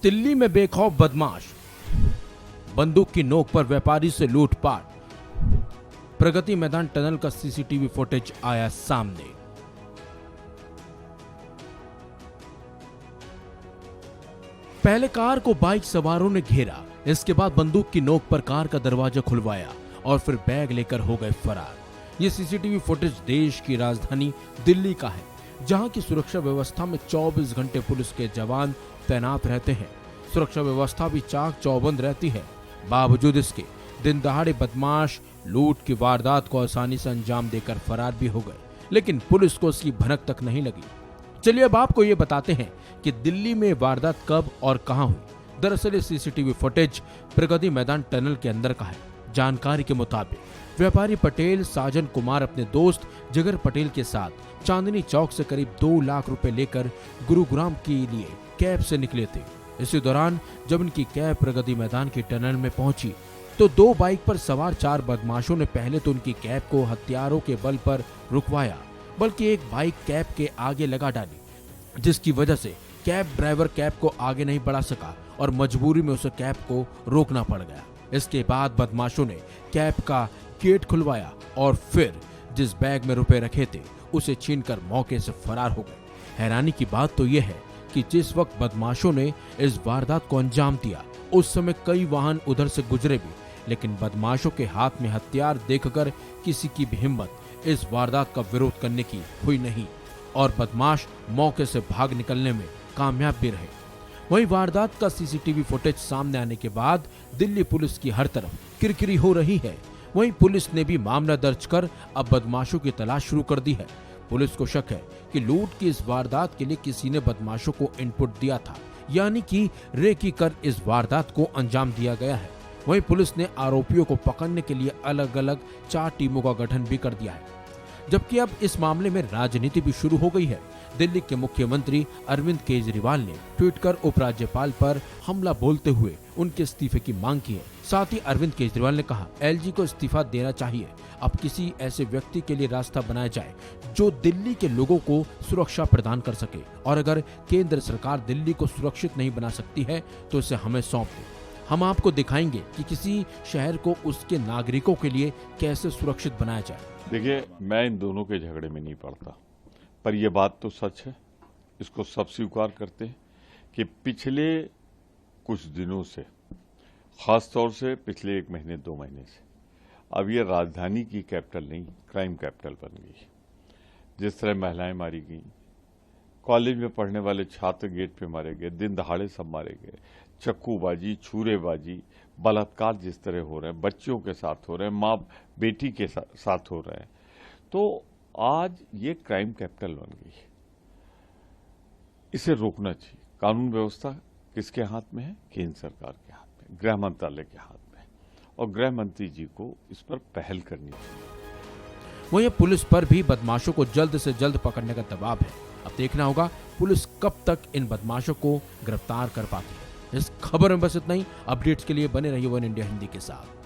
दिल्ली में बेखौफ बदमाश, बंदूक की नोक पर व्यापारी से लूटपाट। प्रगति मैदान टनल का सीसीटीवी फुटेज आया सामने। पहले कार को बाइक सवारों ने घेरा, इसके बाद बंदूक की नोक पर कार का दरवाजा खुलवाया और फिर बैग लेकर हो गए फरार। ये सीसीटीवी फुटेज देश की राजधानी दिल्ली का है, जहां की सुरक्षा व्यवस्था में 24 घंटे पुलिस के जवान तैनात रहते हैं। सुरक्षा व्यवस्था भी चाक चौबंद रहती है। बावजूद इसके दिन दहाड़े बदमाश लूट की वारदात को आसानी से अंजाम देकर फरार भी हो गए, लेकिन पुलिस को इसकी भनक तक नहीं लगी। चलिए अब आपको ये बताते हैं कि दिल्ली में वारदात कब और कहां हुई। दरअसल ये CCTV footage Pragati Maidan tunnel के अंदर का है। जानकारी के मुताबिक व्यापारी पटेल साजन कुमार अपने दोस्त जिगर पटेल के साथ चांदनी चौक से करीब 2 लाख रुपए लेकर गुरुग्राम के लिए कैब से निकले थे। इसी दौरान जब इनकी कैब प्रगति मैदान की टनल में पहुंची तो 2 बाइक पर सवार 4 बदमाशों ने पहले तो उनकी कैब को हथियारों के बल पर रुकवाया, बल्कि एक बाइक कैब के आगे लगा डाली, जिसकी वजह से कैब ड्राइवर कैब को आगे नहीं बढ़ा सका और मजबूरी में उसे कैब को रोकना पड़ गया। इसके बाद बदमाशों ने कैब का गेट खुलवाया और फिर जिस बैग में रुपए रखे थे उसे छीनकर मौके से फरार हो गए। हैरानी की बात तो यह है कि जिस वक्त बदमाशों ने इस वारदात को अंजाम दिया उस समय कई वाहन उधर से गुजरे भी, लेकिन बदमाशों के हाथ में हथियार देखकर किसी की भी हिम्मत इस वारदात का विरोध करने की हुई नहीं और बदमाश मौके से भाग निकलने में कामयाब भी रहे। वहीं वारदात का सीसीटीवी फुटेज सामने आने के बाद दिल्ली पुलिस की हर तरफ किरकिरी हो रही है। वहीं पुलिस ने भी मामला दर्ज कर अब बदमाशों की तलाश शुरू कर दी है। पुलिस को शक है कि लूट की इस वारदात के लिए किसी ने बदमाशों को इनपुट दिया था, यानी कि रेकी कर इस वारदात को अंजाम दिया गया है। वहीं पुलिस ने आरोपियों को पकड़ने के लिए अलग अलग 4 टीमों का गठन भी कर दिया है, जबकि अब इस मामले में राजनीति भी शुरू हो गई है। दिल्ली के मुख्यमंत्री अरविंद केजरीवाल ने ट्वीट कर उपराज्यपाल पर हमला बोलते हुए उनके इस्तीफे की मांग की है। साथ ही अरविंद केजरीवाल ने कहा, एलजी को इस्तीफा देना चाहिए। अब किसी ऐसे व्यक्ति के लिए रास्ता बनाया जाए जो दिल्ली के लोगों को सुरक्षा प्रदान कर सके, और अगर केंद्र सरकार दिल्ली को सुरक्षित नहीं बना सकती है तो इसे हमें सौंप दे। हम आपको दिखाएंगे कि किसी शहर को उसके नागरिकों के लिए कैसे सुरक्षित बनाया जाए। देखिए, मैं इन दोनों के झगड़े में नहीं पड़ता, पर यह बात तो सच है, इसको सब स्वीकार करते हैं कि पिछले कुछ दिनों से, खास तौर से पिछले 1 महीने 2 महीने से, अब ये राजधानी की कैपिटल नहीं क्राइम कैपिटल बन गई। जिस तरह महिलाएं मारी गई, कॉलेज में पढ़ने वाले छात्र गेट पे मारे गए, दिन दहाड़े सब मारे गए, चक्कूबाजी, छुरेबाजी, बलात्कार जिस तरह हो रहे हैं, बच्चियों के साथ हो रहे हैं, माँ बेटी के साथ हो रहे हैं, तो आज ये क्राइम कैपिटल बन गई है। इसे रोकना चाहिए। कानून व्यवस्था किसके हाथ में है? केंद्र सरकार के हाथ में, गृह मंत्रालय के हाथ में, और गृह मंत्री जी को इस पर पहल करनी चाहिए। वहीं पुलिस पर भी बदमाशों को जल्द से जल्द पकड़ने का दबाव है। अब देखना होगा पुलिस कब तक इन बदमाशों को गिरफ्तार कर पाती है। इस खबर में बस इतना ही। अपडेट्स के लिए बने रहिए वन इंडिया हिंदी के साथ।